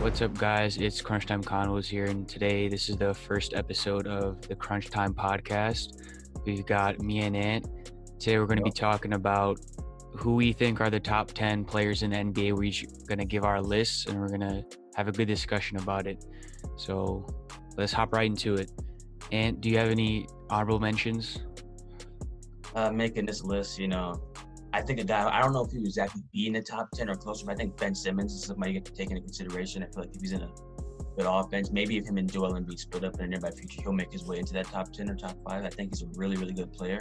What's up, guys? It's Crunch Time Convos here, and today this is the first episode of the Crunch Time podcast. We've got me and Ant. Today we're going to be talking about who we think are the top 10 players in the NBA. We're each going to give our lists, and we're going to have a good discussion about it. So let's hop right into it. Ant, do you have any honorable mentions? Making this list, I think a guy, I don't know if he would exactly be in the top 10 or closer, but I think Ben Simmons is somebody you have to take into consideration. I feel like if he's in a good offense, maybe if him and Joel Embiid split up in the nearby future, he'll make his way into that top 10 or top 5. I think he's a really, really good player.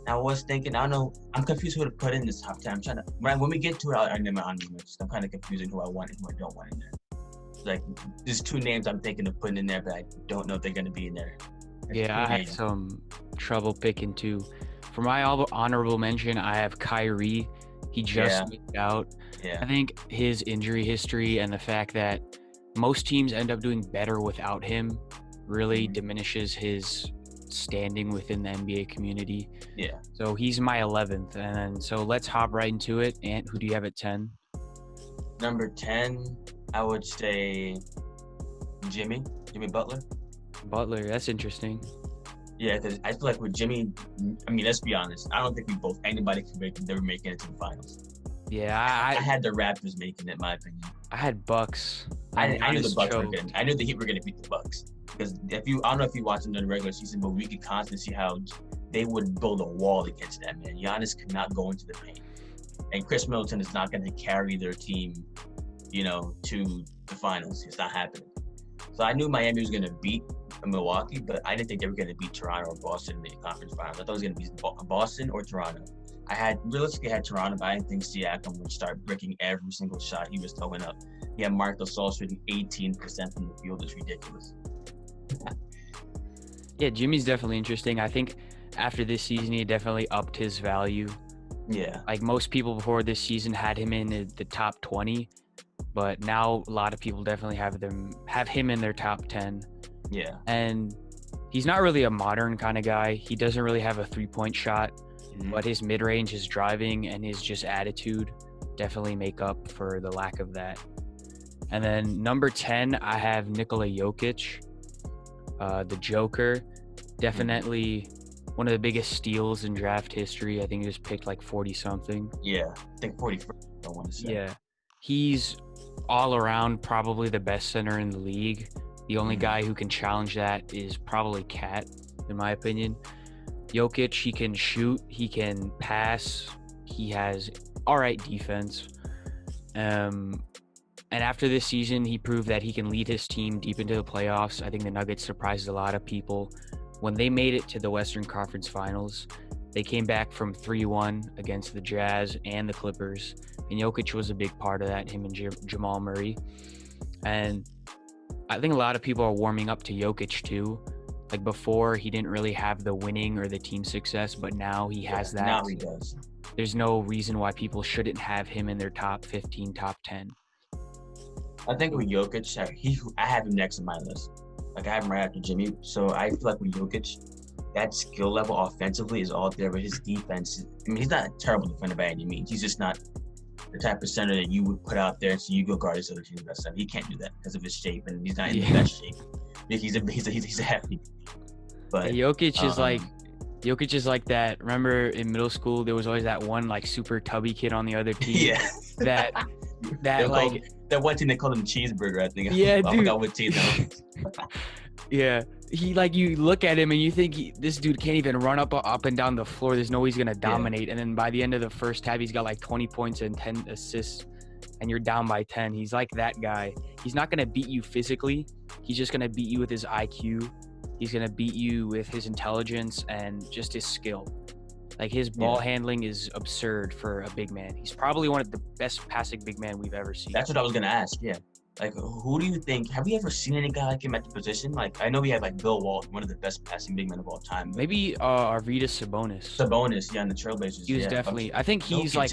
Now, I was thinking, I don't know, I'm confused who to put in this top 10. I'm trying to, when we get to it, I'll name my honorable mentions. I'm kind of confusing who I want and who I don't want in there. Like, there's two names I'm thinking of putting in there, but I don't know if they're going to be in there. Yeah, I had some trouble picking too. For my honorable mention, I have Kyrie. He just moved out. Yeah. I think his injury history and the fact that most teams end up doing better without him really diminishes his standing within the NBA community. Yeah. So he's my 11th. And so let's hop right into it. Ant, who do you have at 10? Number 10, I would say Jimmy Butler. Butler, that's interesting. Yeah, because I feel like with Jimmy, I mean, let's be honest. I don't think anybody can make they were making it to the finals. Yeah, I had the Raptors making it, in my opinion. I had Bucks. I knew the Bucks were good. I knew the Heat were going to beat the Bucks. Because I don't know if you watched them during the regular season, but we could constantly see how they would build a wall against that, man. Giannis could not go into the paint. And Chris Middleton is not going to carry their team, to the finals. It's not happening. So I knew Miami was going to beat Milwaukee, but I didn't think they were going to beat Toronto or Boston in the conference finals. I thought it was going to be Boston or Toronto. I realistically had Toronto, but I didn't think Siakam would start bricking every single shot he was throwing up. He had Marc Gasol shooting 18% from the field. It's ridiculous. Yeah, Jimmy's definitely interesting. I think after this season, he definitely upped his value. Yeah. Like most people before this season had him in the top 20, but now a lot of people definitely have him in their top 10. Yeah. And he's not really a modern kind of guy. He doesn't really have a three-point shot, but his mid-range, his driving, and his just attitude definitely make up for the lack of that. And then number 10, I have Nikola Jokic, the Joker. Definitely one of the biggest steals in draft history. I think he was picked like 40-something. Yeah, I think 41st, I want to say. Yeah. He's all around probably the best center in the league. The only guy who can challenge that is probably Cat, in my opinion. Jokic, he can shoot, he can pass, he has all right defense. And after this season, he proved that he can lead his team deep into the playoffs. I think the Nuggets surprised a lot of people. When they made it to the Western Conference Finals, they came back from 3-1 against the Jazz and the Clippers. And Jokic was a big part of that, him and Jamal Murray. And I think a lot of people are warming up to Jokic too. Like before, he didn't really have the winning or the team success, but now he has that. Now he does. There's no reason why people shouldn't have him in their top 15, top 10. I think with Jokic, I have him next on my list. Like I have him right after Jimmy. So I feel like with Jokic, that skill level offensively is all there, but his defense, he's not a terrible defender by any means. He's just not the type of center that you would put out there so you go guard this other team's best center. He can't do that because of his shape, and he's not in the best shape. He's a hefty. But Jokic is like that. Remember in middle school, there was always that one like super tubby kid on the other team. Yeah. That one team they called him Cheeseburger, I think. Yeah, I forgot what team that was. Yeah. He you look at him and you think this dude can't even run up and down the floor. There's no way he's gonna dominate. And then by the end of the first half, he's got like 20 points and 10 assists, and you're down by 10. He's like that guy. He's not gonna beat you physically. He's just gonna beat you with his IQ. He's gonna beat you with his intelligence and just his skill. Like his ball handling is absurd for a big man. He's probably one of the best passing big men we've ever seen. That's what I was gonna ask. Yeah. Like, who do you think? Have we ever seen any guy like him at the position? Like, I know we have like Bill Walton, one of the best passing big men of all time. Maybe Arvydas Sabonis. Sabonis, yeah, in the Trailblazers. He was definitely. I think he's like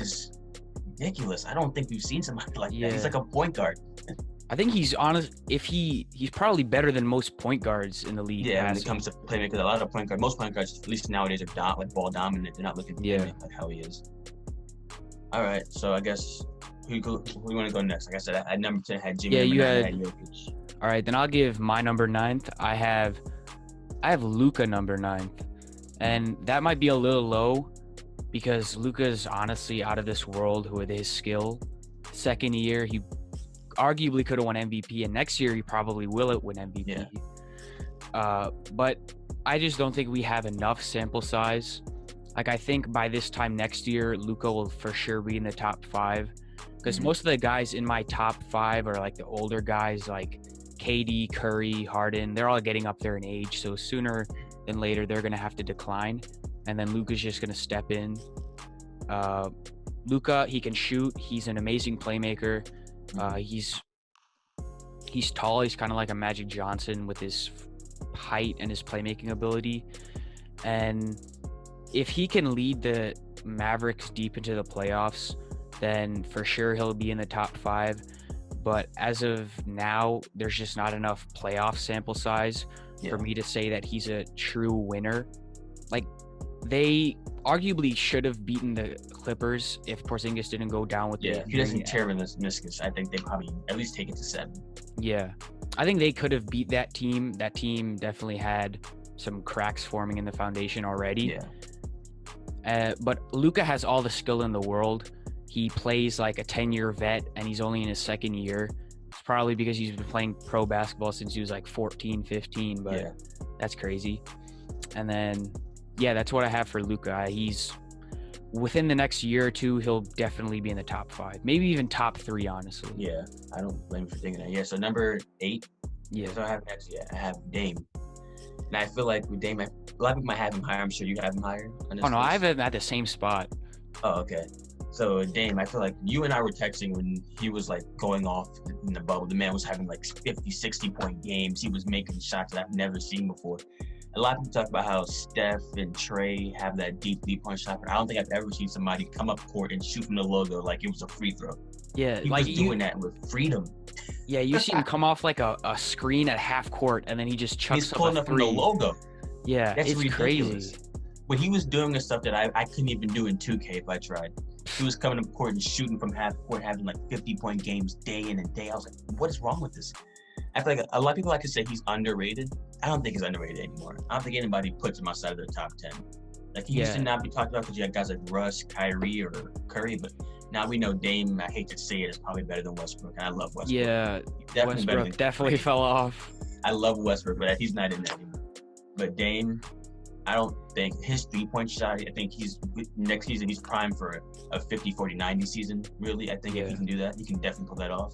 ridiculous. I don't think we've seen somebody like that. He's like a point guard. I think he's honest. He's probably better than most point guards in the league. Yeah, when it comes to playmaking, a lot of most point guards, at least nowadays, are like ball dominant. They're not looking to play like how he is. All right, so I guess who you want to go next? Like I said, at number 10 had Jimmy. Yeah, number you 9 I had. had Jokic. All right, then I'll give my number 9th. I have Luka number 9th, and that might be a little low because Luka's honestly out of this world with his skill. Second year, he arguably could have won MVP, and next year he probably will win MVP. Yeah. But I just don't think we have enough sample size. Like, I think by this time next year, Luka will for sure be in the top 5 because most of the guys in my top 5 are like the older guys, like KD, Curry, Harden. They're all getting up there in age, so sooner than later they're gonna have to decline, and then Luka's just gonna step in. Luka, he can shoot. He's an amazing playmaker. He's tall. He's kind of like a Magic Johnson with his height and his playmaking ability. And if he can lead the Mavericks deep into the playoffs, then for sure he'll be in the top 5. But as of now, there's just not enough playoff sample size for me to say that he's a true winner. Like, they arguably should have beaten the Clippers if Porzingis didn't go down with the if he doesn't tear in this meniscus, I think they probably at least take it to 7. Yeah, I think they could have beat that team. That team definitely had some cracks forming in the foundation already. But Luka has all the skill in the world. He plays like a 10-year vet, and he's only in his second year. It's probably because he's been playing pro basketball since he was like 14, 15, but that's crazy. And then, that's what I have for Luka. He's within the next year or two, he'll definitely be in the top 5, maybe even top 3, honestly. Yeah, I don't blame you for thinking that. Yeah, so number 8. Yeah. So I have Dame. And I feel like with Dame, a lot of people might have him higher. I'm sure you have him higher. Oh, no, I have him at the same spot. Oh, okay. So Dame, I feel like you and I were texting when he was like going off in the bubble. The man was having like 50, 60-point games. He was making shots that I've never seen before. A lot of people talk about how Steph and Trey have that deep three-point shot, but I don't think I've ever seen somebody come up court and shoot from the logo like it was a free throw. Yeah, he was doing that with freedom. Yeah, you see him come off like a screen at half court, and then he just chucks up a 3. He's pulling up from the logo. Yeah, that's it's ridiculous. crazy. But he was doing the stuff that I couldn't even do in 2K if I tried. He was coming up court and shooting from half court, having like 50-point games day in and day out. I was like, what is wrong with this? I feel like a lot of people like to say he's underrated. I don't think he's underrated anymore. I don't think anybody puts him outside of their top 10. Like, he used to not be talked about because you had guys like Russ, Kyrie, or Curry, but now we know Dame, I hate to say it, is probably better than Westbrook, and I love Westbrook. Yeah, Westbrook definitely fell off. I love Westbrook, but he's not in there anymore. But Dame, I don't think his three-point shot, I think next season he's primed for a 50, 40, 90 season, really. I think if he can do that, he can definitely pull that off.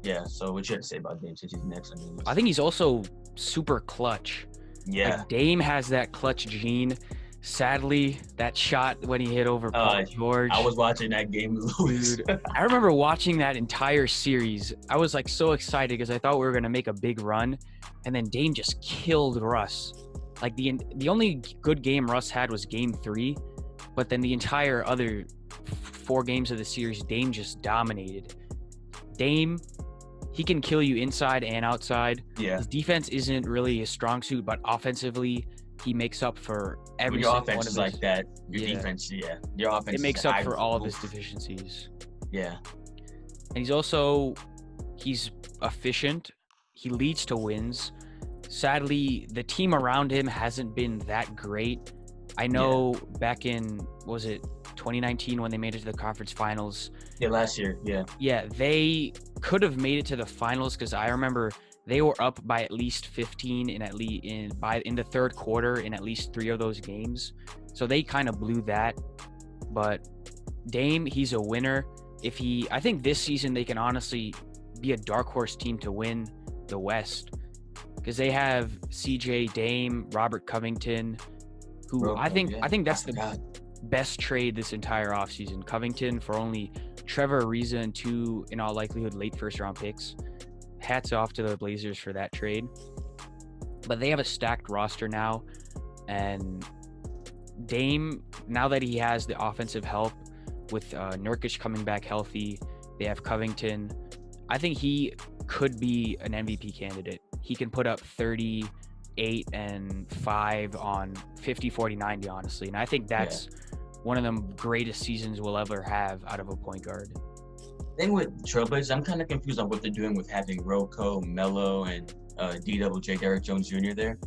Yeah, so what you have to say about Dame since he's next? I think he's also super clutch. Yeah. Like, Dame has that clutch gene. Sadly, that shot when he hit over Paul George. I was watching that game, Louis. Dude, I remember watching that entire series. I was like so excited because I thought we were going to make a big run. And then Dame just killed Russ. Like, the only good game Russ had was game 3. But then the entire other 4 games of the series, Dame just dominated. Dame, he can kill you inside and outside. Yeah. His defense isn't really his strong suit, but offensively, he makes up for every single one of his. Your offense is like that. Your defense, your offense. It makes up for all of his deficiencies. Yeah. And he's efficient. He leads to wins. Sadly, the team around him hasn't been that great. I know back in, was it 2019 when they made it to the conference finals? Yeah, last year, Yeah, they could have made it to the finals because I remember they were up by at least 15 in the third quarter in at least 3 of those games. So they kind of blew that. But Dame, he's a winner. I think this season they can honestly be a dark horse team to win the West because they have CJ, Dame, Robert Covington, who I think that's the best trade this entire offseason. Covington for only Trevor Ariza and 2, in all likelihood, late first-round picks. Hats off to the Blazers for that trade. But they have a stacked roster now, and Dame, now that he has the offensive help with Nurkic coming back healthy, they have Covington. I think he could be an MVP candidate. He can put up 38 and 5 on 50, 40, 90, honestly. And I think that's one of the greatest seasons we'll ever have out of a point guard. Thing with Trailblazers, I'm kind of confused on what they're doing with having Rocco, Melo, and DWJ, Derrick Jones Jr. there.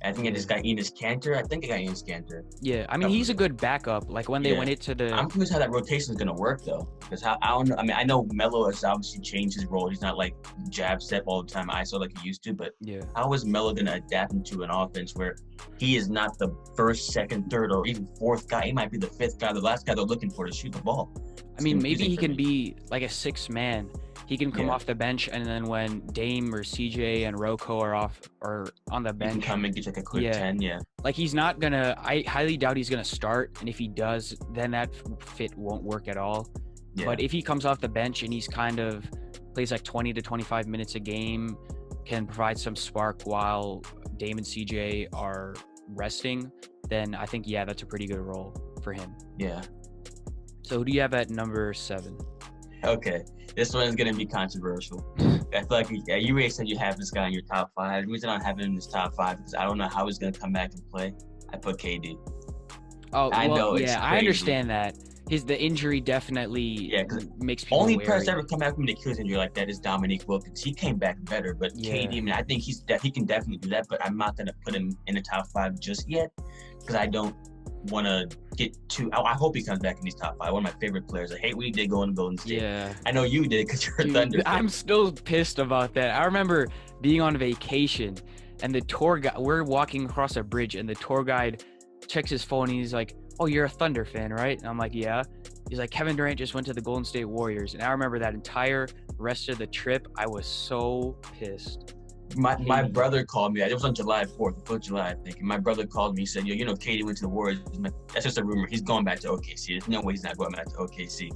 I think I just got Enes Kanter. I think I got Enes Kanter. Yeah, I mean, he's a good backup. Like when they went into the. I'm curious how that rotation is gonna work though, because I don't know. I mean, I know Melo has obviously changed his role. He's not like jab step all the time, ISO like he used to. But how is Melo gonna adapt into an offense where he is not the first, second, third, or even fourth guy? He might be the fifth guy, the last guy they're looking for to shoot the ball. I mean, maybe he can be like a sixth man. He can come off the bench, and then when Dame or CJ and Rocco are off or on the bench, he can come and get like a quick 10. Yeah, like he's not gonna. I highly doubt he's gonna start, and if he does, then that fit won't work at all. Yeah. But if he comes off the bench and he's kind of plays like 20 to 25 minutes a game, can provide some spark while Dame and CJ are resting, then I think that's a pretty good role for him. Yeah. So who do you have at number 7? Okay, this one is going to be controversial. I feel like you already said you have this guy in your top 5. The reason I don't have him in this top 5 is I don't know how he's going to come back and play. I put KD. Oh, I know. Yeah, I understand that. The injury definitely makes people only wary. person ever come back from an Achilles injury like that is Dominique Wilkins. He came back better, but KD, I mean, I think he can definitely do that, but I'm not going to put him in the top 5 just yet because I don't want to get too. I hope he comes back in these top 5. One of my favorite players. I hate what he did going to Golden State. Yeah, I know you did because you're a Thunder fan. I'm still pissed about that. I remember being on vacation and the tour guide. We're walking across a bridge and the tour guide checks his phone and he's like, "Oh, you're a Thunder fan, right?" And I'm like, "Yeah." He's like, "Kevin Durant just went to the Golden State Warriors," and I remember that entire rest of the trip. I was so pissed. My brother called me. It was on July 4th, 4th of July, I think. And my brother called me. He said, "Yo, KD went to the Warriors." Like, that's just a rumor. He's going back to OKC. There's no way he's not going back to OKC.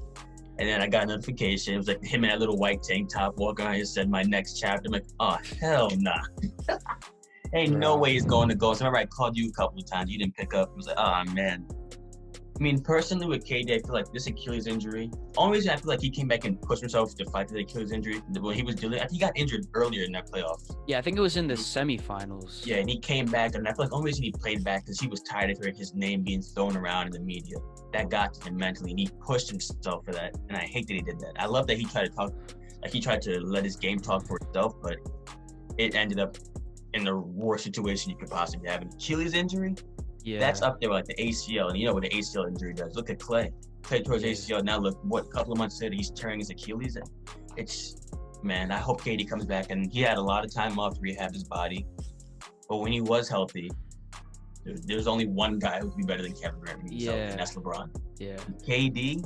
And then I got a notification. It was like him in that little white tank top walking around. He said, "My next chapter." I'm like, "Oh, hell nah." Ain't no way he's going to go. So I remember I called you a couple of times. You didn't pick up. I was like, "Oh, man." I mean, personally with KD, I feel like this Achilles injury, only reason I feel like he came back and pushed himself to fight the Achilles injury, when he was dealing, I think he got injured earlier in that playoffs. Yeah, I think it was in the semifinals. Yeah, and he came back, and I feel like the only reason he played back because he was tired of hearing his name being thrown around in the media. That got to him mentally, and he pushed himself for that, and I hate that he did that. I love that he tried to talk, like he tried to let his game talk for itself, but it ended up in the worst situation you could possibly have. An Achilles injury? Yeah. That's up there with like the ACL, and you know what the ACL injury does. Look at Clay. Clay towards ACL. Now look, a couple of months later, he's tearing his Achilles. Man, I hope KD comes back. And he had a lot of time off to rehab his body. But when he was healthy, there's only one guy who could be better than Kevin Durant, and that's LeBron. Yeah. And KD,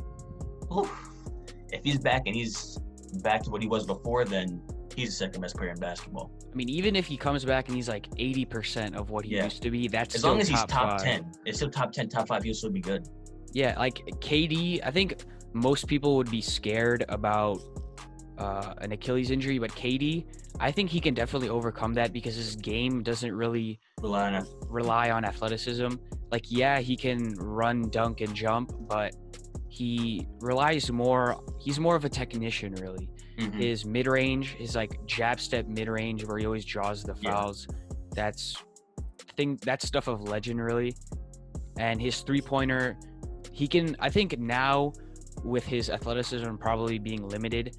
if he's back and he's back to what he was before, then he's the second best player in basketball. I mean, even if he comes back and he's like 80% of what he used to be, that's as long as he's top 10. It's still top 10, top 5. He'll still be good. Yeah, like KD, I think most people would be scared about an Achilles injury, but KD, I think he can definitely overcome that because his game doesn't really rely on athleticism. Like, yeah, he can run, dunk, and jump, but he relies more. He's more of a technician, really. Mm-hmm. His mid-range, his like jab step mid-range where he always draws the fouls. Yeah. That's stuff of legend, really. And his three-pointer, he can. I think now with his athleticism probably being limited,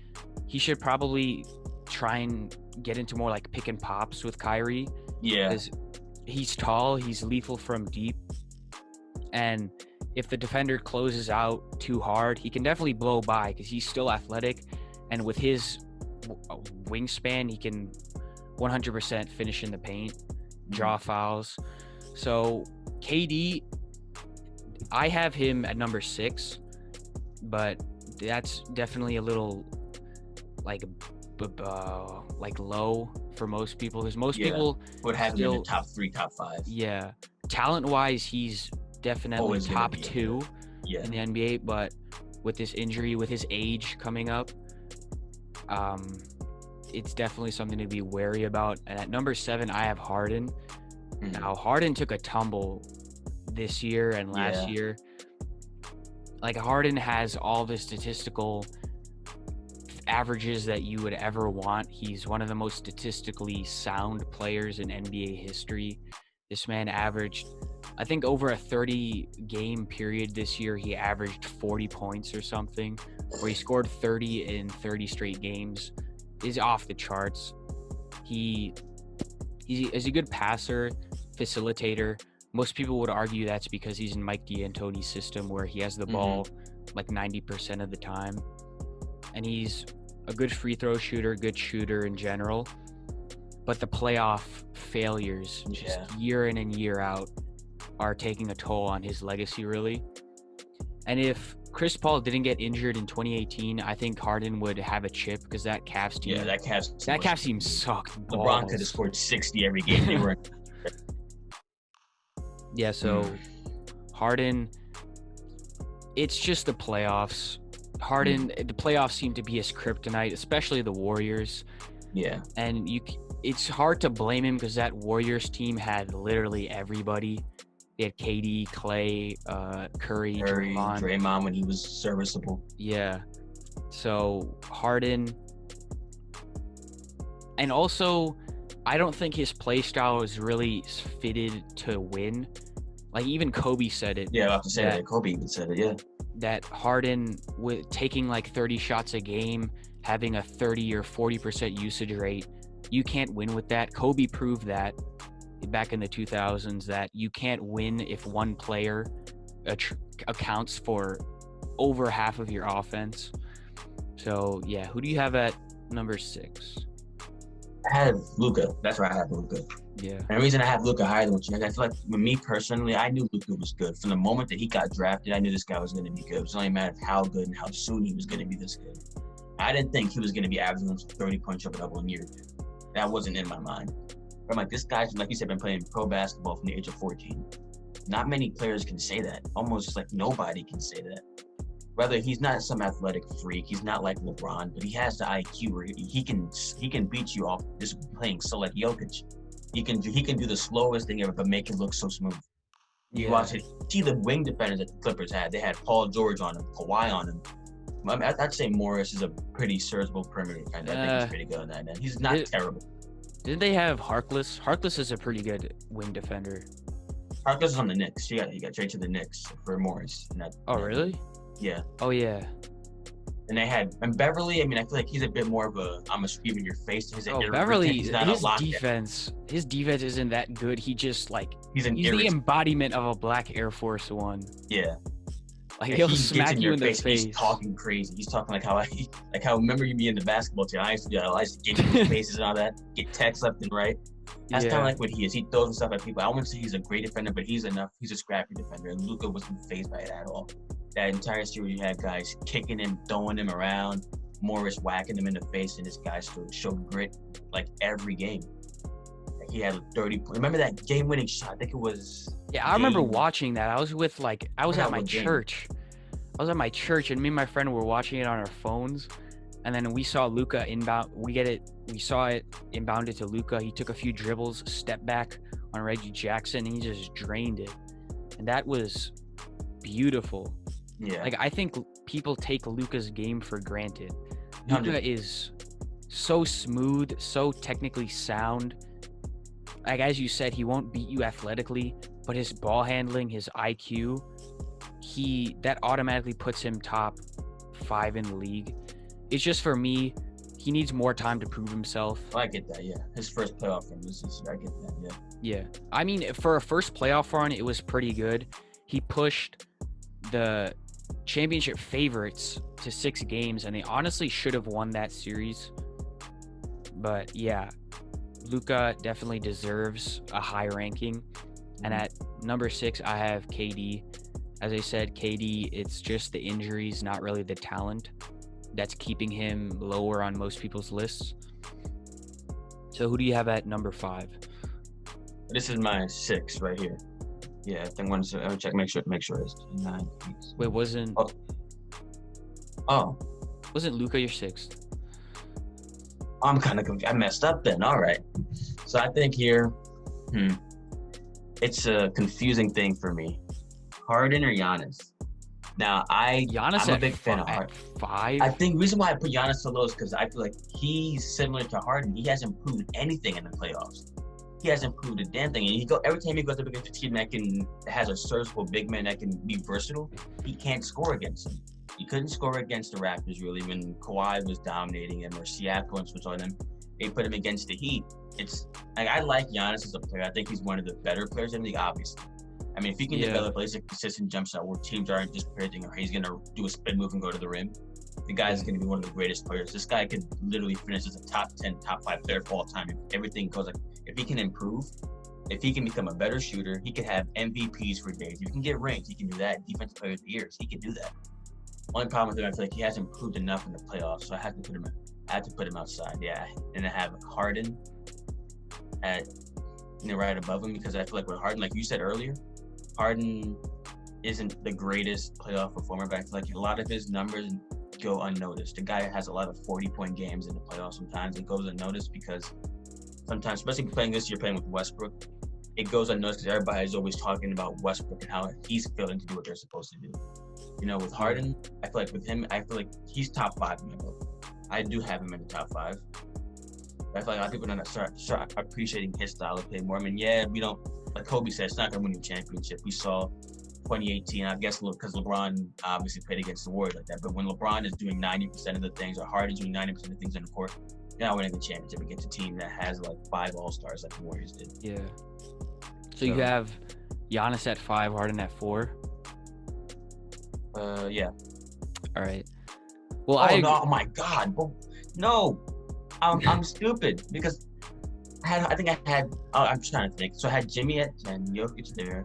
he should probably try and get into more like pick and pops with Kyrie. Yeah, because he's tall, he's lethal from deep, and if the defender closes out too hard, he can definitely blow by because he's still athletic. And with his wingspan, he can 100% finish in the paint, draw fouls. So KD, I have him at number 6, but that's definitely a little like low for most people. Because most people would have him in the top 3, top 5. Yeah, talent-wise, he's definitely always top 2 in the NBA. But with this injury, with his age coming up, it's definitely something to be wary about. And at number 7, I have Harden. Mm-hmm. Now, Harden took a tumble this year and last year. Like, Harden has all the statistical averages that you would ever want. He's one of the most statistically sound players in NBA history. This man averaged I think over a 30-game period this year, he averaged 40 points or something, where he scored 30 in 30 straight games. Is off the charts. He is a good passer, facilitator. Most people would argue that's because he's in Mike D'Antoni's system where he has the ball like 90% of the time. And he's a good free throw shooter, good shooter in general. But the playoff failures, just year in and year out, are taking a toll on his legacy, really. And if Chris Paul didn't get injured in 2018, I think Harden would have a chip because that Cavs team. Yeah, that Cavs team sucked. LeBron could have scored 60 every game they were in. Yeah, so Harden, it's just the playoffs. Harden, the playoffs seem to be his kryptonite, especially the Warriors. Yeah. And it's hard to blame him because that Warriors team had literally everybody. They had KD, Clay, Curry, Draymond when he was serviceable. Yeah. So Harden, and also I don't think his play style is really fitted to win. Like even Kobe said it. Yeah, I have to say that. Kobe even said it, yeah. That Harden, with taking like 30 shots a game, having a 30 or 40% usage rate, you can't win with that. Kobe proved that back in the 2000s that you can't win if one player accounts for over half of your offense. So, yeah, who do you have at number 6? I have Luka. That's where I have Luka. Yeah. And the reason I have Luka higher than what you guys, I feel like with me personally, I knew Luka was good. From the moment that he got drafted, I knew this guy was going to be good. It was only a matter of how good and how soon he was going to be this good. I didn't think he was going to be averaging 30-point triple-double in year 2. That wasn't in my mind. I'm like, this guy's, like you said, been playing pro basketball from the age of 14. Not many players can say that. Almost like nobody can say that. Whether he's not some athletic freak, he's not like LeBron, but he has the IQ where he can beat you off just playing. So like Jokic, he can do the slowest thing ever, but make it look so smooth. You watch it. See the wing defenders that the Clippers had. They had Paul George on him, Kawhi on him. I'd say Morris is a pretty serviceable perimeter kind of. I think he's pretty good on that end. He's not terrible. Didn't they have Harkless? Harkless is a pretty good wing defender. Harkless is on the Knicks. He got traded to the Knicks for Morris. Really? Yeah. Oh, yeah. And they had Beverly. I mean, I feel like he's a bit more of a I'm a scream in your face. Beverly, his defense isn't that good. He just he's the embodiment of a black Air Force One. Yeah. Like he'll smack you in the face. He's talking crazy. He's talking like how remember you be in the basketball team. I used to get in your faces and all that. Get texts left and right. That's kind of like what he is. He throws himself at people. I wouldn't say he's a great defender, but he's enough. He's a scrappy defender. And Luka wasn't fazed by it at all. That entire series, you had guys kicking him, throwing him around, Morris whacking him in the face, and this guy showed grit like every game. Like he had 30 points. Remember that game-winning shot? I think it was. Yeah, I remember watching that. I was at my church. I was at my church, and me and my friend were watching it on our phones. And then we saw Luka inbound. We saw it inbounded to Luka. He took a few dribbles, stepped back on Reggie Jackson, and he just drained it. And that was beautiful. Yeah. Like I think people take Luka's game for granted. Luka is so smooth, so technically sound. Like as you said, he won't beat you athletically, but his ball handling, his IQ, that automatically puts him top 5 in the league. It's just for me, he needs more time to prove himself. I get that, yeah. His first playoff run was this year. I get that, yeah. Yeah. I mean, for a first playoff run, it was pretty good. He pushed the championship favorites to 6 games, and they honestly should have won that series. But yeah, Luka definitely deserves a high ranking. And at number 6, I have KD. As I said, KD, it's just the injuries, not really the talent, that's keeping him lower on most people's lists. So who do you have at number 5? This is my 6 right here. Yeah, I think once I check, make sure it's 9. Wait, wasn't? Oh, wasn't Luka your 6th? I'm kind of confused. I messed up then. All right. So I think here, it's a confusing thing for me. Harden or Giannis? Now, I'm a big fan of Harden. 5? I think the reason why I put Giannis so low is because I feel like he's similar to Harden. He hasn't proven anything in the playoffs. he hasn't proved a damn thing. And every time he goes up against a team that has a serviceable big man that can be versatile, he can't score against them. He couldn't score against the Raptors really when Kawhi was dominating him or Siakam was on him. They put him against the Heat. It's like I like Giannis as a player. I think he's one of the better players in the league, obviously. I mean, if he can develop a consistent jump shot where teams aren't just predicting or he's going to do a spin move and go to the rim, the guy's going to be one of the greatest players. This guy could literally finish as a top 10, top 5 player of all time. If everything goes like, if he can improve, if he can become a better shooter, he could have MVPs for days. If he can get rings, he can do that. Defensive player of the year, he can do that. Only problem with him, I feel like he hasn't improved enough in the playoffs, so I had to put him outside. Yeah, and I have Harden at right above him because I feel like with Harden, like you said earlier, Harden isn't the greatest playoff performer, but I feel like a lot of his numbers go unnoticed. The guy has a lot of 40-point games in the playoffs. Sometimes it goes unnoticed because sometimes, especially playing with Westbrook, it goes unnoticed because everybody's always talking about Westbrook and how he's failing to do what they're supposed to do. With Harden, I feel like with him, I feel like he's top 5 in my book. I do have him in the top 5. I feel like a lot of people don't start appreciating his style of play more. I mean, we don't, like Kobe said, it's not going to win you a championship. We saw 2018, I guess, because LeBron obviously played against the Warriors like that. But when LeBron is doing 90% of the things, or Harden's doing 90% of the things on the court, you're not winning the championship against a team that has like 5 All-Stars like the Warriors did. Yeah. So you have Giannis at 5, Harden at 4? Yeah. All right. Well, oh my God. No. I'm stupid because I'm just trying to think. So I had Jimmy at 10, Jokic there,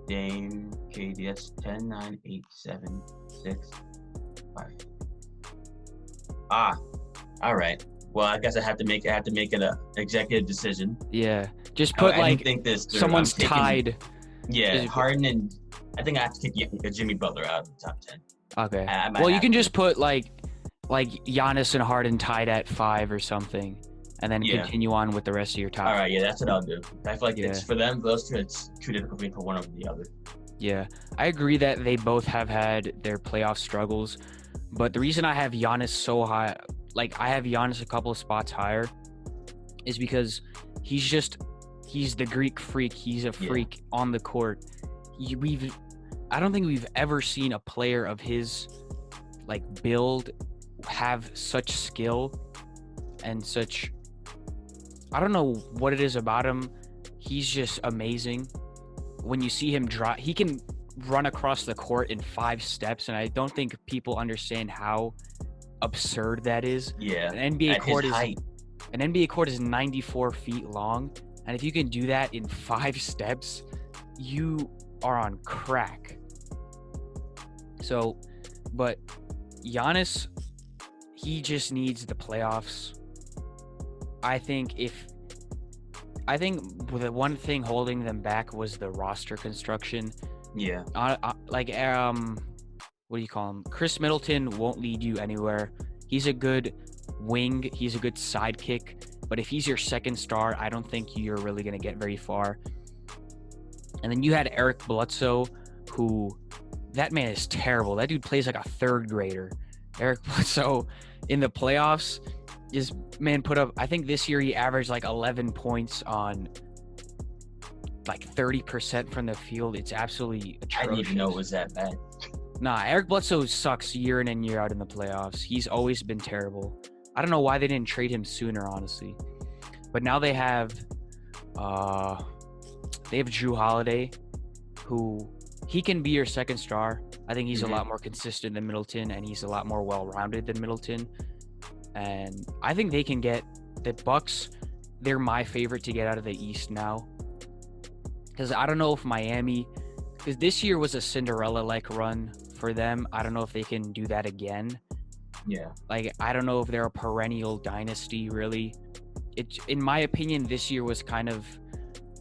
Dame, KD, that's 10, 9, 8, 7, 6, 5. All right. Well, I guess I have to make an executive decision. Yeah. Just put I didn't think this through. Someone's tied. Yeah, Harden and I think I have to kick Jimmy Butler out of the top 10. Okay. Well, you can just put like Giannis and Harden tied at 5 or something, and then continue on with the rest of your top. All right, that's what I'll do. I feel like it's for them, those two, it's too difficult for me to put one over the other. Yeah, I agree that they both have had their playoff struggles, but the reason I have Giannis so high, like I have Giannis a couple of spots higher, is because he's the Greek freak. He's a freak on the court. I don't think we've ever seen a player of his like build have such skill and such, I don't know what it is about him. He's just amazing. When you see him drop, he can run across the court in 5 steps, and I don't think people understand how absurd that is. Yeah. An NBA court is 94 feet long, and if you can do that in 5 steps, you are on crack. So, but Giannis, he just needs the playoffs. I think the one thing holding them back was the roster construction. Yeah. What do you call him? Chris Middleton won't lead you anywhere. He's a good wing. He's a good sidekick. But if he's your second star, I don't think you're really going to get very far. And then you had Eric Bledsoe, who, that man is terrible. That dude plays like a 3rd grader. Eric Bledsoe in the playoffs, this man put up, I think this year he averaged like 11 points on like 30% from the field. It's absolutely atrocious. I didn't even know it was that bad. Nah, Eric Bledsoe sucks year in and year out in the playoffs. He's always been terrible. I don't know why they didn't trade him sooner, honestly. But now they have Drew Holiday, who he can be your second star. I think he's a lot more consistent than Middleton, and he's a lot more well-rounded than Middleton. And I think they can get the Bucks. They're my favorite to get out of the East now. Because I don't know if Miami, because this year was a Cinderella-like run for them. I don't know if they can do that again. Yeah. Like, I don't know if they're a perennial dynasty, really. In my opinion, this year was kind of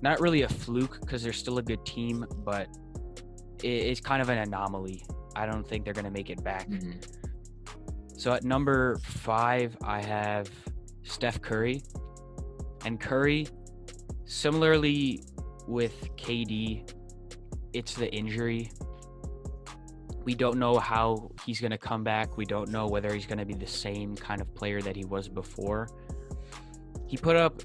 not really a fluke because they're still a good team, but it's kind of an anomaly. I don't think they're going to make it back. So at number 5, I have Steph Curry. And Curry, similarly with KD, it's the injury. We don't know how he's going to come back. We don't know whether he's going to be the same kind of player that he was before. He put up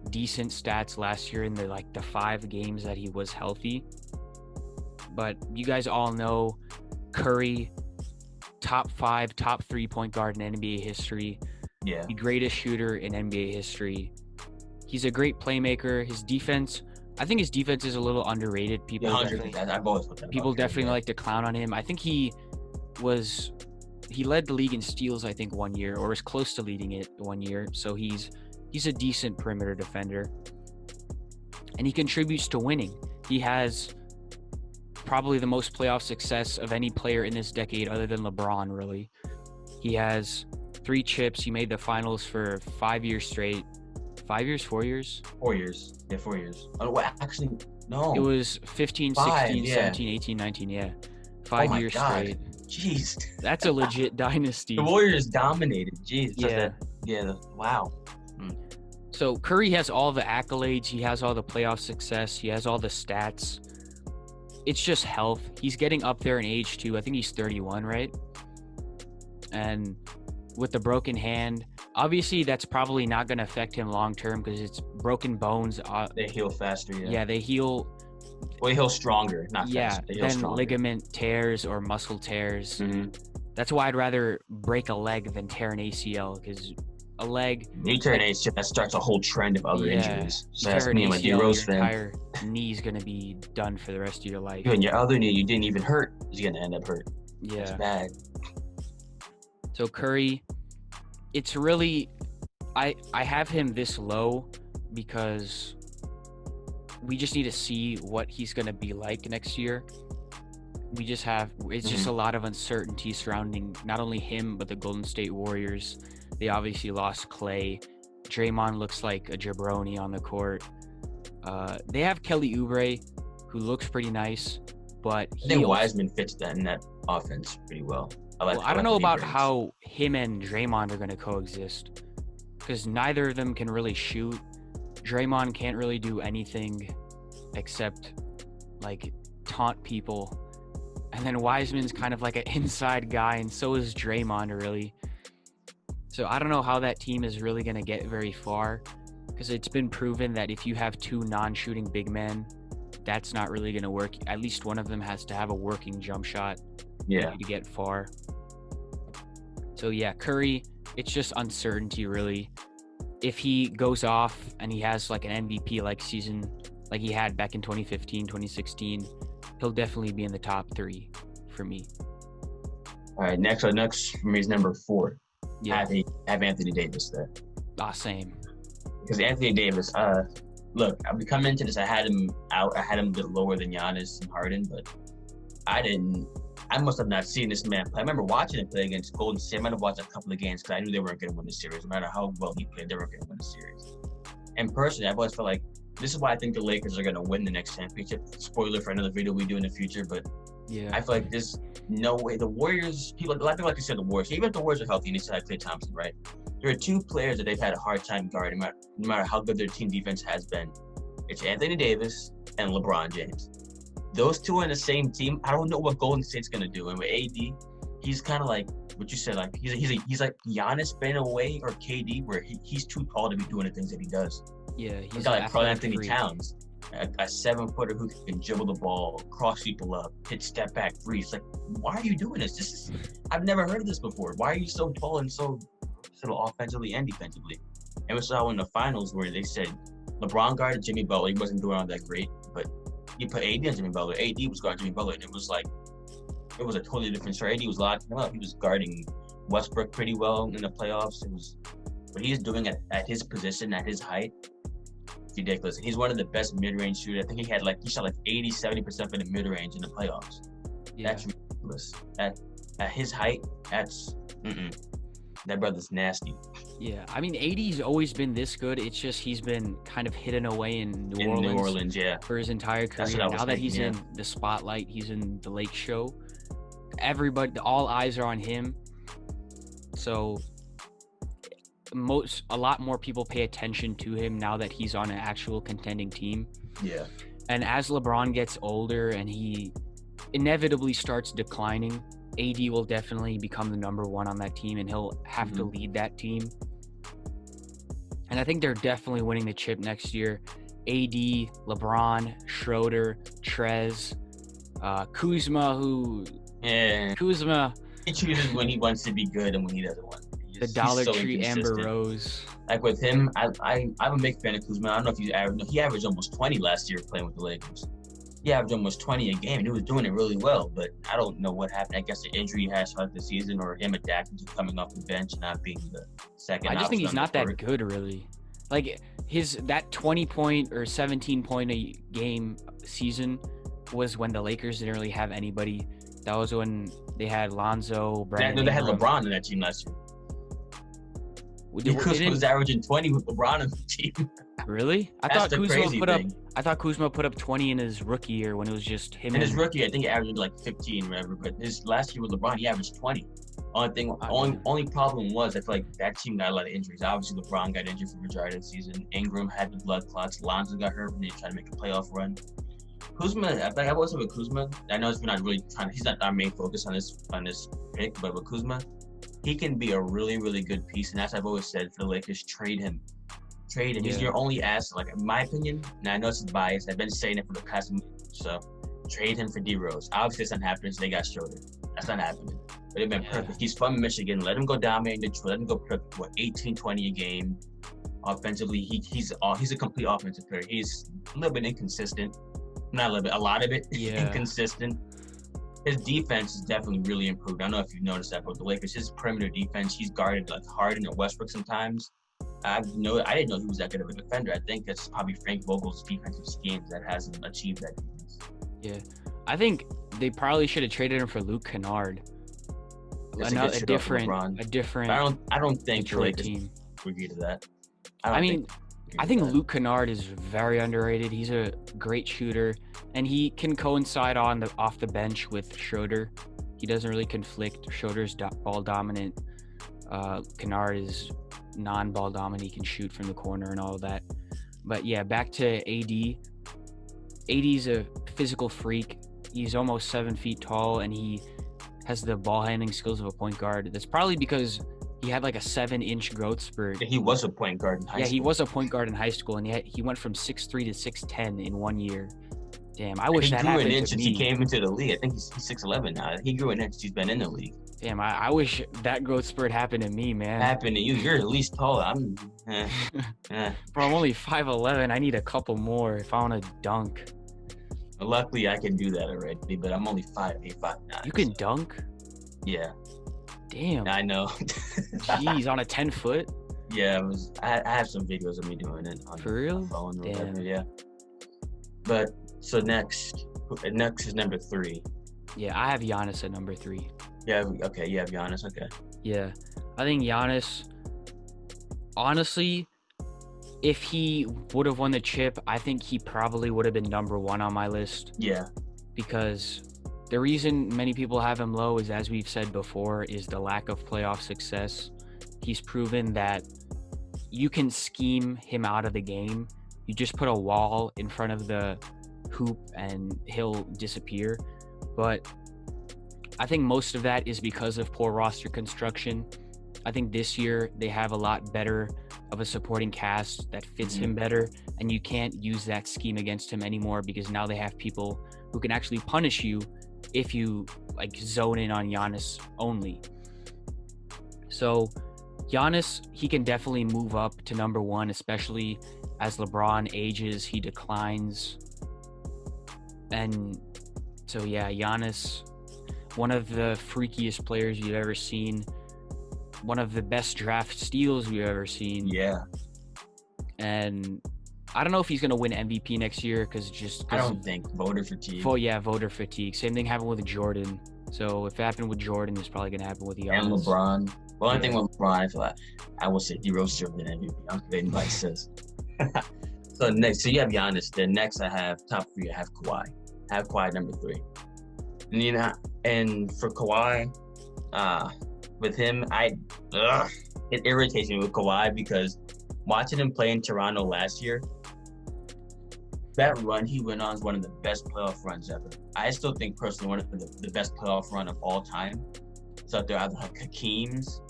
decent stats last year in the 5 games that he was healthy. But you guys all know Curry, top 5, top 3 point guard in NBA history. Yeah. The greatest shooter in NBA history. He's a great playmaker. His defense, I think his defense is a little underrated. People I've always thought that about definitely like to clown on him. I think he led the league in steals, I think, 1 year, or was close to leading it 1 year. So he's a decent perimeter defender, and he contributes to winning. He has probably the most playoff success of any player in this decade other than LeBron, really. He has 3 chips. He made the finals for 5 years straight. 5 years, 4 years? 4 years. Yeah, 4 years. Oh, well, actually, no. It was 15, 16, 17, 18, 19, yeah. 5 years straight. Jeez. That's a legit dynasty. The Warriors dominated. Jeez. Yeah. Wow. So Curry has all the accolades. He has all the playoff success. He has all the stats. It's just health. He's getting up there in age too. I think he's 31, right? And with the broken hand, obviously that's probably not going to affect him long term because it's broken bones. They heal faster. Yeah, they heal. Well, they heal stronger, not faster. They heal than stronger. ligament tears or muscle tears. Mm-hmm. That's why I'd rather break a leg than tear an ACL, because a leg. You tear an ACL, that starts a whole trend of other injuries. So that's me and my D-Rose fan. Your entire knee's gonna be done for the rest of your life. And your other knee, you didn't even hurt, is gonna end up hurt. Yeah, it's bad. So Curry, it's really, I have him this low because we just need to see what he's gonna be like next year. We just have, it's just a lot of uncertainty surrounding not only him but the Golden State Warriors. They obviously lost Clay. Draymond looks like a jabroni on the court. They have Kelly Oubre, who looks pretty nice, but I think Wiseman fits that in that offense pretty well. I don't know about how him and Draymond are going to coexist, because neither of them can really shoot. Draymond can't really do anything except like taunt people, and then Wiseman's kind of like an inside guy, and so is Draymond really. So I don't know how that team is really going to get very far, because it's been proven that if you have 2 non-shooting big men, that's not really going to work. At least one of them has to have a working jump shot to get far. So yeah, Curry, it's just uncertainty really. If he goes off and he has like an MVP like season like he had back in 2015, 2016, he'll definitely be in the top 3 for me. All right, next for me is number 4. Yeah. Have Anthony Davis there. Same. Because Anthony Davis, look, I've been coming into this. I had him out. I had him a bit lower than Giannis and Harden, but I must have not seen this man play. I remember watching him play against Golden State. I might have watched a couple of games because I knew they weren't going to win the series. No matter how well he played, they weren't going to win the series. And personally, I've always felt like this is why I think the Lakers are going to win the next championship. Spoiler for another video we do in the future, but yeah, I feel like there's no way. The Warriors, a lot of people like to say the Warriors. Even if the Warriors are healthy and they still have Klay Thompson, right? There are 2 players that they've had a hard time guarding, no matter how good their team defense has been. It's Anthony Davis and LeBron James. Those 2 are in the same team. I don't know what Golden State's gonna do. And with AD, he's kind of like what you said. Like he's like Giannis in a way, or KD, where he's too tall to be doing the things that he does. Yeah, he's got like Karl Anthony Towns, a 7-footer who can dribble the ball, cross people up, hit step back threes. Like, why are you doing this? I've never heard of this before. Why are you so tall and so offensively and defensively? And we saw in the finals where they said LeBron guarded Jimmy Butler. He wasn't doing all that great, but you put AD on Jimmy Butler. AD was guarding Jimmy Butler, and it was a totally different story. AD was locking him up. He was guarding Westbrook pretty well in the playoffs. It was what he's doing at his position, at his height. It's ridiculous. He's one of the best mid-range shooters. I think he shot like 80-70% for the mid-range in the playoffs. Yeah. That's ridiculous. At his height, that brother's nasty. Yeah, I mean, AD's always been this good. It's just he's been kind of hidden away in New Orleans, for his entire career. Now that he's in the spotlight, he's in the Lake Show. All eyes are on him. So a lot more people pay attention to him now that he's on an actual contending team. Yeah. And as LeBron gets older and he inevitably starts declining, AD will definitely become the number 1 on that team, and he'll have to lead that team. And I think they're definitely winning the chip next year. AD, LeBron, Schroeder, Trez, Kuzma, Kuzma, he chooses when he wants to be good and when he doesn't want to be. the He's Dollar so Tree Amber inconsistent. Rose. Like with him, I'm a big fan of Kuzma. I don't know if he averaged almost 20 last year playing with the Lakers. He averaged almost 20 a game, and he was doing it really well. But I don't know what happened. I guess the injury he had throughout the season, or him adapting to coming off the bench and not being the second. I just think he's not that good, really. Like that 20-point or 17-point a game season was when the Lakers didn't really have anybody. That was when they had Lonzo, Brandon. They had LeBron in that team last year. Kuzma was averaging 20 with LeBron on the team. Really? I thought Kuzma put up 20 in his rookie year when it was just him. In his rookie, I think he averaged like 15 or whatever. But his last year with LeBron, he averaged 20. Only problem was I feel like that team got a lot of injuries. Obviously, LeBron got injured for the majority of the season. Ingram had the blood clots. Lonzo got hurt when they tried to make a playoff run. Kuzma, I was with Kuzma. I know we're not really trying. He's not our main focus on this pick, but with Kuzma, he can be a really, really good piece. And as I've always said, for the Lakers, trade him. Yeah. He's your only asset. Like, in my opinion, and I know this is biased, I've been saying it for the past month. So, trade him for D Rose. Obviously, it's not happening. So they got Schroeder. That's not happening. But it'd been perfect. He's from Michigan. Let him go dominate in Detroit. Let him go put up, 18, 20 a game. Offensively, he's a complete offensive player. He's a little bit inconsistent. Not a little bit, a lot of it inconsistent. His defense is definitely really improved. I don't know if you've noticed that, but the Lakers, his perimeter defense, he's guarded like Harden or Westbrook sometimes. I didn't know he was that good of a defender. I think that's probably Frank Vogel's defensive schemes that hasn't achieved that defense. Yeah, I think they probably should have traded him for Luke Kennard. A different. I don't think the Lakers would agree to that. I think Luke Kennard is very underrated. He's a great shooter, and he can coincide off the bench with Schroeder. He doesn't really conflict. Schroeder's ball dominant. Kennard is non-ball dominant. He can shoot from the corner and all of that. But yeah, back to AD. AD's a physical freak. He's almost 7 feet tall, and he has the ball handling skills of a point guard. That's probably because he had like a 7-inch growth spurt. He was a point guard in high school. Yeah, he was a point guard in high school, and he went from 6'3" to 6'10" in 1 year. Damn, I wish that happened to me. He grew an inch since he came into the league. I think he's 6'11" now. He grew an inch since he's been in the league. Damn, I wish that growth spurt happened to me, man. Happened to you. You're at least tall. Bro, I'm only 5'11". I need a couple more if I want to dunk. Luckily, I can do that already, but I'm only 5'8", 5'9". You can dunk? Yeah. Damn. I know. Jeez, on a 10-foot? Yeah, I have some videos of me doing it on For real? my phone or Damn. whatever, yeah. But so next is number 3. Yeah, I have Giannis at number 3. Yeah, okay, you have Giannis, okay. Yeah. I think Giannis, honestly, if he would have won the chip, I think he probably would have been number 1 on my list. Yeah. Because the reason many people have him low is, as we've said before, is the lack of playoff success. He's proven that you can scheme him out of the game. You just put a wall in front of the hoop and he'll disappear. But I think most of that is because of poor roster construction. I think this year they have a lot better of a supporting cast that fits him better, and you can't use that scheme against him anymore because now they have people who can actually punish you if you like zone in on Giannis only. So Giannis, he can definitely move up to number 1, especially as LeBron ages, he declines. And so yeah, Giannis, one of the freakiest players you've ever seen, one of the best draft steals we've ever seen. Yeah. And I don't know if he's going to win MVP next year I don't think. Voter fatigue. Voter fatigue. Same thing happened with Jordan. So if it happened with Jordan, it's probably going to happen with Giannis. And LeBron. Well, I think with LeBron, I feel like I will say D Rose should win MVP. I'm debating anybody says. So you have Giannis. Then next I have top 3. I have Kawhi. I have Kawhi number 3. And for Kawhi, with him, it irritates me with Kawhi because watching him play in Toronto last year, that run he went on is one of the best playoff runs ever. I still think personally one of the best playoff run of all time. So there are like Hakeem's,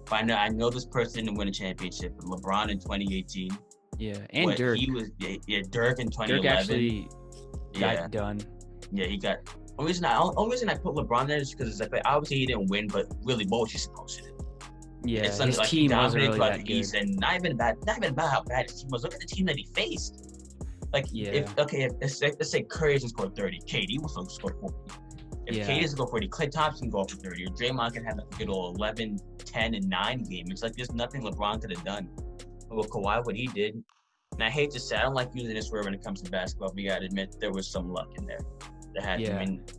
But I know this person didn't win a championship. LeBron in 2018. Yeah, and Dirk. Dirk in 2011. Dirk actually got done. Yeah, he got. Only reason I put LeBron there is because it's like obviously he didn't win, but really, what was he supposed to do? Yeah, it's his like team he wasn't really throughout that the East, good. and not even about how bad his team was. Look at the team that he faced. Like, if let's say Curry doesn't score 30, KD will still score 40. If KD doesn't score 40, Klay Thompson can go for 30, or Draymond can have a good old 11, 10, and 9 game. It's like there's nothing LeBron could have done. But with Kawhi, what he did, and I hate to say, I don't like using this word when it comes to basketball, but you gotta admit there was some luck in there.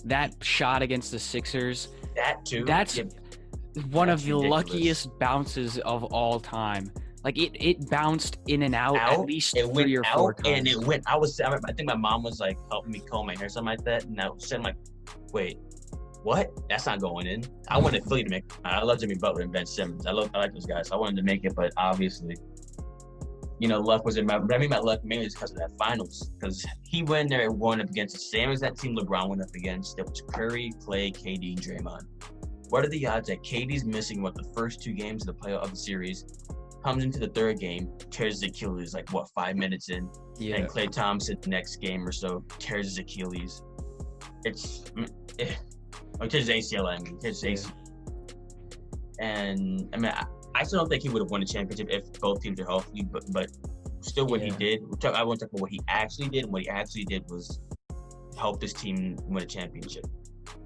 That shot against the Sixers. That too. That's one of the luckiest bounces of all time. Like it bounced in and out at least 3 or 4 times. And it went. I think my mom was like helping me comb my hair, something like that, and I was saying like, wait, what? That's not going in. I wanted Philly to make. I love Jimmy Butler and Ben Simmons. I like those guys. So I wanted to make it, but obviously, luck was in my. But I mean, my luck mainly is because of that finals. Because he went there and won up against the same as that team LeBron went up against. It was Curry, Klay, KD, Draymond. What are the odds that KD's missing the first 2 games of the playoff of the series, comes into the 3rd game, tears his Achilles 5 minutes in, and Klay Thompson the next game or so tears his Achilles. Tears his ACL. Tears his ACL. And I mean, I still don't think he would have won the championship if both teams are healthy. But still, what he did. I want to talk about what he actually did. And what he actually did was help this team win a championship.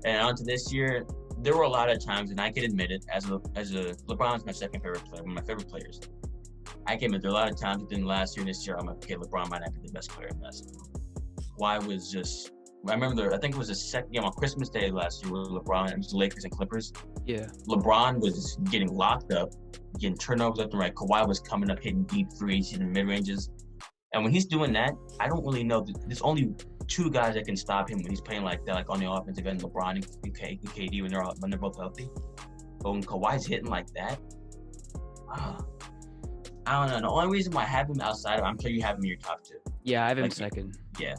And on to this year, there were a lot of times, and I can admit it, as a LeBron's my second favorite player, one of my favorite players. I can admit there are a lot of times within last year and this year, I'm like, okay, LeBron might not be the best player in basketball. Kawhi was just. I remember I think it was the second game on Christmas Day last year with LeBron. It was the Lakers and Clippers. Yeah. LeBron was getting locked up, getting turnovers left and right. Kawhi was coming up, hitting deep threes, hitting mid ranges. And when he's doing that, I don't really know. There's only 2 guys that can stop him when he's playing like that, like on the offensive end, LeBron and KD when they're both healthy. But when Kawhi's hitting like that, I don't know. The only reason why I have him outside of, I'm sure you have him in your top 2. Yeah, I have him second. Yeah.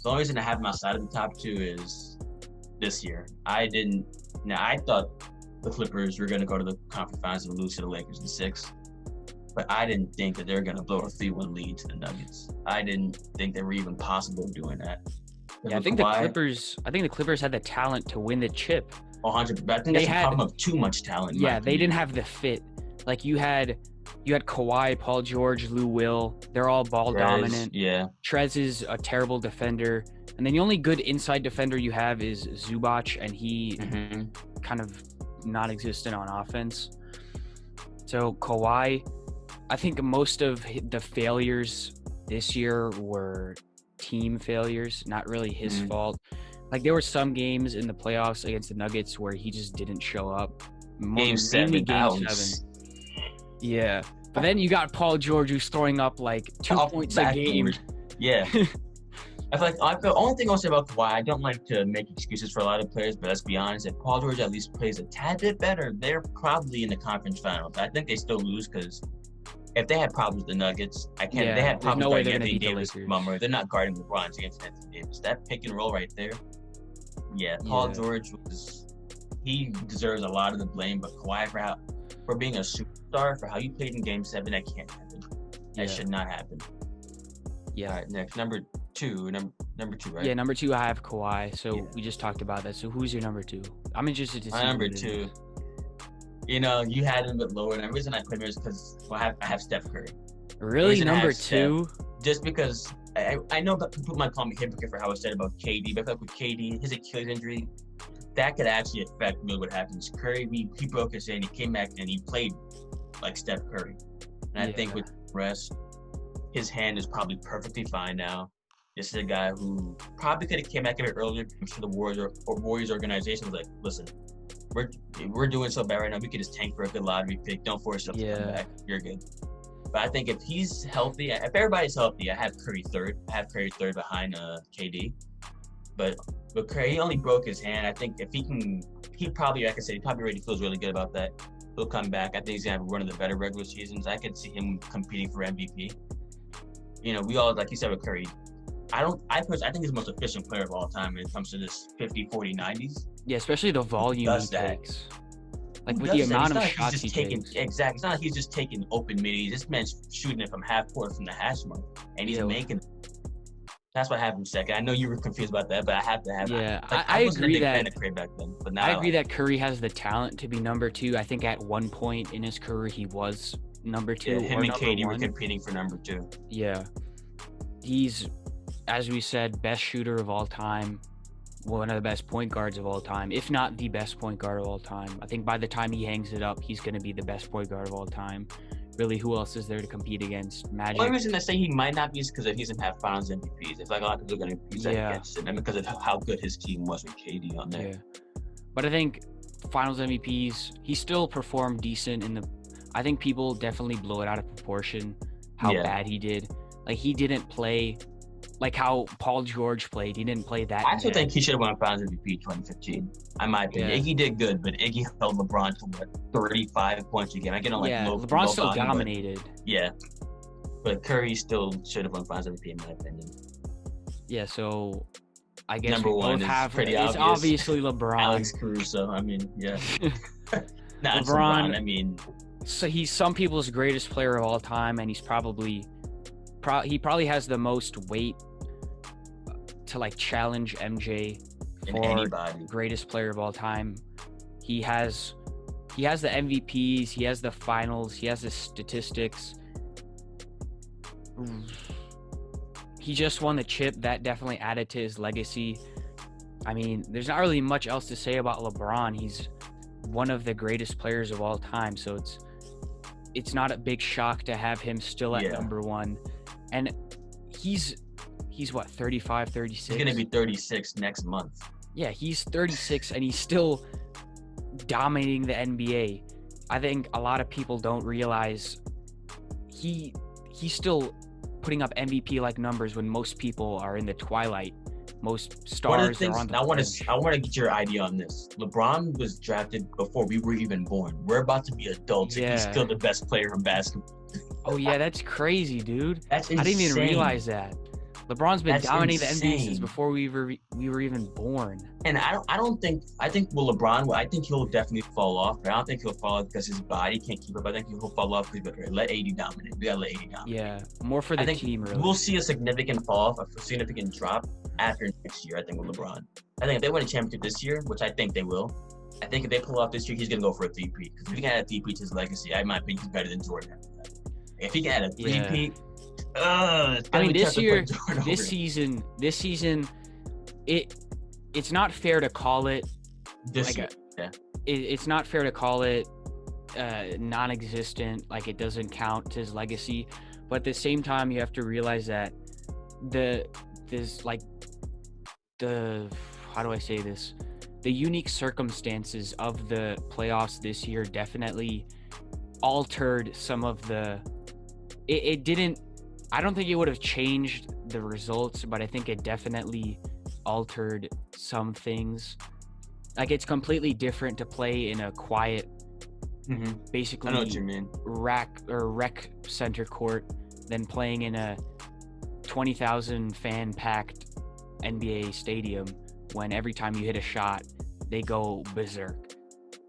The only reason I have him outside of the top 2 is this year. I thought the Clippers were going to go to the conference finals and lose to the Lakers in 6. But I didn't think that they were going to blow a 3-1 lead to the Nuggets. I didn't think they were even possible of doing that. Yeah, I think the Clippers had the talent to win the chip. 100%. But I think that's a problem of too much talent. Yeah, they didn't have the fit. Like you had Kawhi, Paul George, Lou Will. They're all ball dominant. Yeah. Trez is a terrible defender. And then the only good inside defender you have is Zubac, and he kind of non-existent on offense. So Kawhi, I think most of the failures this year were team failures, not really his fault. Like there were some games in the playoffs against the Nuggets where he just didn't show up. Game 7. Yeah. But then you got Paul George who's throwing up 2 points a game. Yeah. The only thing I'll say about Kawhi, I don't like to make excuses for a lot of players, but let's be honest, if Paul George at least plays a tad bit better, they're probably in the conference finals. I think they still lose because if they had problems with the Nuggets, they had problems guarding Anthony Davis. They're not guarding LeBron against Anthony Davis. That pick and roll right there. Yeah, Paul George he deserves a lot of the blame, but Kawhi for being a superstar, for how you played in Game 7, that can't happen. That should not happen. Yeah. All right, next, number 2, right? Yeah, number 2, I have Kawhi. So we just talked about that. So who's your number 2? I'm interested to see. My number 2. You had him a bit lower, and the reason I put him is because I have Steph Curry. Really, number 2? Just because I know that people might call me hypocrite for how I said about KD, but I feel like with KD, his Achilles injury, that could actually affect really what happens. Curry, he broke his hand, he came back and he played like Steph Curry. And I think with rest, his hand is probably perfectly fine now. This is a guy who probably could have came back a bit earlier. I'm sure the Warriors organization was like, listen, we're doing so bad right now. We could just tank for a good lottery pick. Don't force yourself to come back. You're good. But I think if he's healthy, if everybody's healthy, I have Curry third. I have Curry third behind KD. But Curry, he only broke his hand. I think if he probably, like I said, he probably already feels really good about that. He'll come back. I think he's going to have one of the better regular seasons. I could see him competing for MVP. We all, like you said with Curry, I think he's the most efficient player of all time when it comes to this 50, 40, 90s. Yeah, especially the volume he takes. Like Who with the does that? amount It's of not like he's shots just he taking takes. exact. It's not like he's just taking open middies. This man's shooting it from half court from the hash mark, and he's Yeah, making. That's why I have him second. I know you were confused about that, but I have to have. yeah. I wasn't a agree big fan that of Curry back then, but I now I agree like. that Curry has the talent to be number two. I think at one point in his career he was number Yeah, two him or and number KD were one. competing for number 2. Yeah, he's, as we said, best shooter of all time, one of the best point guards of all time, if not the best point guard of all time. I think by the time he hangs it up, he's going to be the best point guard of all time. Really, who else is there to compete against? The Magic. only reason I say he might not be is because he doesn't have Finals MVPs. It's like a lot of people are going to use that against him, and because of how good his team was with KD on there. Yeah, but I think Finals MVPs, he still performed decent in the. I think people definitely blow it out of proportion how bad he did. Like he didn't play like how Paul George played. He didn't play that. I actually think he should have won Finals MVP 2015. In my opinion, Yeah. Iggy did good, but Iggy held LeBron to what 35 points a game. I get on like LeBron still volume, dominated. But Curry still should have won Finals MVP in my opinion. Yeah, so I guess Number we one both is have pretty it's obvious. obviously LeBron. Alex Caruso. I mean, yeah. Nah, it's LeBron. LeBron. I mean, So he's some people's greatest player of all time, and he's probably he probably has the most weight to like challenge MJ in for anybody. greatest player of all time. He has the MVPs, he has the finals, he has the statistics. He just won the chip. That definitely added to his legacy. I mean, there's not really much else to say about LeBron. He's one of the greatest players of all time, so it's not a big shock to have him still at number one. And he's what, 35, 36? He's going to be 36 next month. Yeah, he's 36 and he's still dominating the NBA. I think a lot of people don't realize he's still putting up MVP-like numbers when most people are in the twilight. Most stars are on the bench. I want to get your idea on this. LeBron was drafted before we were even born. We're about to be adults, and he's still the best player in basketball. Oh yeah, that's crazy, dude. That's insane. I didn't even realize that. LeBron's been dominating the NBA since before we were even born. And I think LeBron, I think he'll definitely fall off, but I don't think he'll fall off because his body can't keep up. I think he'll fall off because let AD dominate. We gotta let AD dominate. Yeah, more for the team, really. We'll see a significant fall off, a significant drop after next year, I think, with LeBron. I think if they win a championship this year, which I think they will, I think if they pull off this year, he's gonna go for a three-peat. Because if he can add a three-peat to his legacy, I might think he's better than Jordan after that. If he can add a three-peat, I mean, this season, it's not fair to call it. It's not fair to call it non-existent. Like it doesn't count to his legacy, but at the same time, you have to realize that the how do I say this? The unique circumstances of the playoffs this year definitely altered some of the. It didn't. I don't think it would have changed the results, but I think it definitely altered some things. Like it's completely different to play in a quiet, basically I know what you mean. rec center court than playing in a 20,000 fan packed NBA stadium when every time you hit a shot, they go berserk.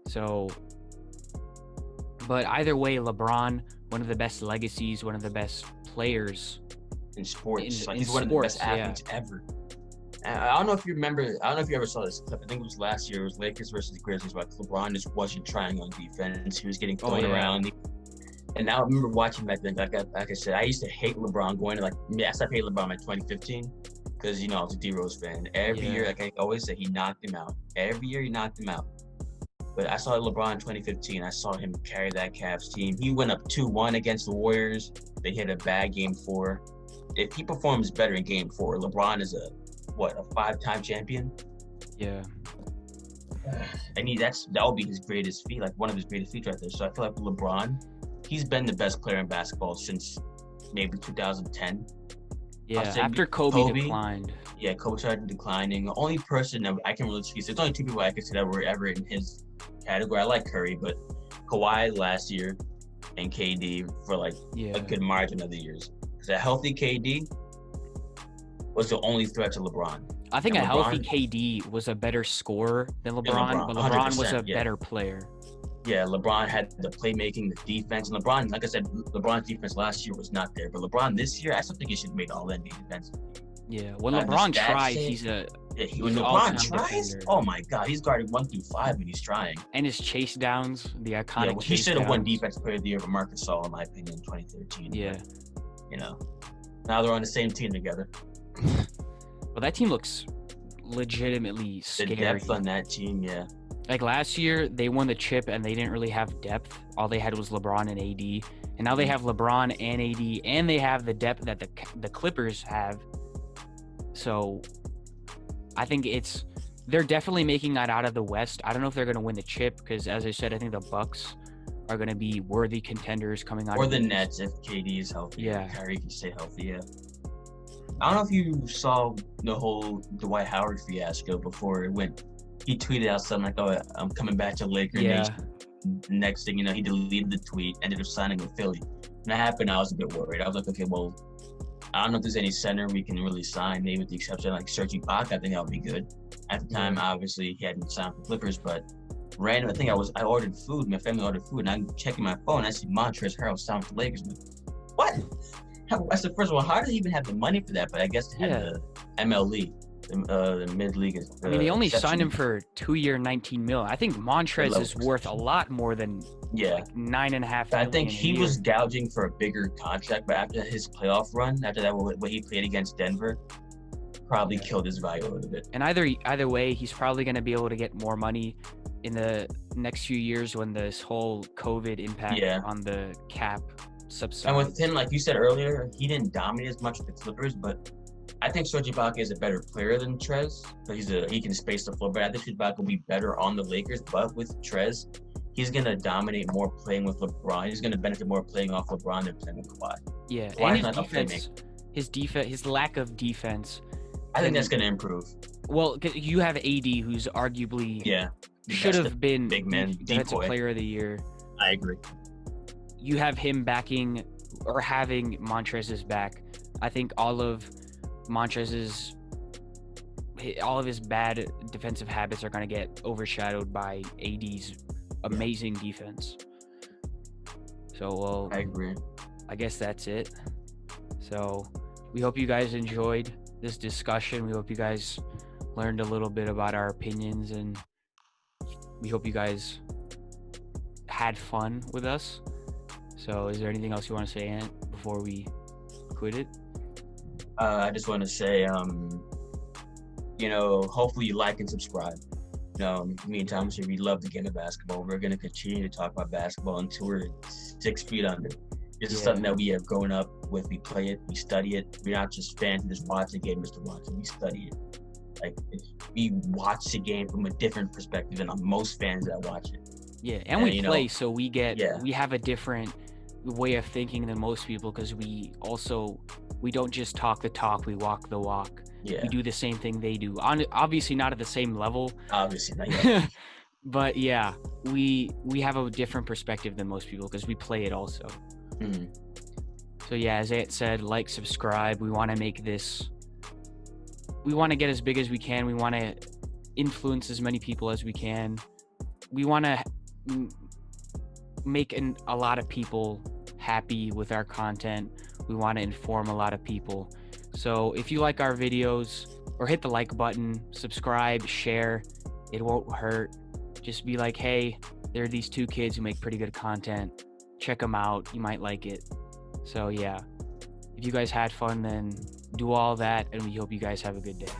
So, but either way, LeBron, one of the best legacies, one of the best players in sports. He's one of the best athletes ever. I don't know if you remember. I don't know if you ever saw this clip. I think it was last year. It was Lakers versus the Grizzlies. Like LeBron just wasn't trying on defense. He was getting thrown around. And now I remember watching back then. Like I said, I used to hate LeBron going to I stopped hating LeBron in 2015 because I was a D-Rose fan. Every year, like I always say, he knocked him out. Every year he knocked him out. But I saw LeBron in 2015. I saw him carry that Cavs team. He went up 2-1 against the Warriors. They hit a bad game 4. If he performs better in game 4, LeBron is a 5-time champion? Yeah. And that would be his greatest feat, like one of his greatest feats right there. So I feel like LeBron, he's been the best player in basketball since maybe 2010. Yeah, after Kobe declined. Yeah, Kobe started declining. The only person that I can really see, there's only 2 people I can say that were ever in his category. I like Curry, but Kawhi last year and KD for a good margin of the years. Because a healthy KD was the only threat to LeBron. I think a healthy KD was a better scorer than LeBron, but LeBron was a better player. Yeah, LeBron had the playmaking, the defense. And LeBron, like I said, LeBron's defense last year was not there. But LeBron this year, I still think he should have made all NBA defense. Yeah, when LeBron tries, he's an when LeBron tries, defender. oh my God, he's guarding 1 through 5 when he's trying. And his chase downs, the iconic. Yeah, well, he should have won Defensive Player of the Year for Marcus Gasol, in my opinion, in 2013. Yeah, but, now they're on the same team together. Well, that team looks legitimately scary. The depth on that team, yeah. Like last year, they won the chip and they didn't really have depth. All they had was LeBron and AD. And now they have LeBron and AD, and they have the depth that the Clippers have. So I think they're definitely making that out of the West. I don't know if they're going to win the chip because, as I said, I think the Bucks are going to be worthy contenders coming out. Or the Nets if KD is healthy. Yeah. Kyrie can stay healthy, yeah. I don't know if you saw the whole Dwight Howard fiasco before it went. He tweeted out something like, "Oh, I'm coming back to Lakers." Yeah. Next thing you know, he deleted the tweet, ended up signing with Philly. When that happened, I was a bit worried. I was like, okay, well, I don't know if there's any center we can really sign, maybe with the exception of like Serge Ibaka. I think that would be good. At the time, obviously, he hadn't signed for Clippers, but random. I ordered food. My family ordered food, and I'm checking my phone. I see Montrezl Harrell signed for Lakers. I'm like, what? I said, first of all, how does he even have the money for that? But I guess they had the MLE. The mid-league. I mean, they only signed him for 2-year, $19 million. I think Montrezl is worth a lot more than like $9.5 million. I think he was gouging for a bigger contract, but after his playoff run, after that, what he played against Denver, probably killed his value a little bit. And either way, he's probably going to be able to get more money in the next few years when this whole COVID impact on the cap subsides. And with him, like you said earlier, he didn't dominate as much with the Clippers, but I think Serge Ibaka is a better player than Trez, but he can space the floor. But I think Ibaka will be better on the Lakers. But with Trez, he's gonna dominate more playing with LeBron. He's gonna benefit more playing off LeBron than playing with Kawhi. Yeah, Kawhi's and his defense, his lack of defense. I think that's gonna improve. Well, you have AD, who's arguably should have been big man defensive player of the year. I agree. You have him backing or having Montrezl's back. I think all of his bad defensive habits are going to get overshadowed by AD's amazing defense. So, I agree. I guess that's it. So, we hope you guys enjoyed this discussion. We hope you guys learned a little bit about our opinions, and we hope you guys had fun with us. So, is there anything else you want to say, Ant, before we quit it? I just want to say, hopefully you like and subscribe. Me and Thomas, we love the game of basketball. We're going to continue to talk about basketball until we're 6 feet under. This is something that we have grown up with. We play it, we study it. We're not just fans who just watch the game just to watch it. We study it. Like, we watch the game from a different perspective than most fans that watch it. Yeah, and we play, so we have a different way of thinking than most people, because we don't just talk the talk, we walk the walk. Yeah. We do the same thing they do. Obviously not at the same level. Obviously not yet. But yeah, we have a different perspective than most people because we play it also. Mm-hmm. So yeah, as Ant said, like, subscribe. We want to get as big as we can. We want to influence as many people as we can. We want to make a lot of people happy with our content. We want to inform a lot of people. So if you like our videos, or hit the like button, subscribe, share, it won't hurt. Just be like, hey, there are these 2 kids who make pretty good content. Check them out. You might like it. So yeah, if you guys had fun, then do all that, and we hope you guys have a good day.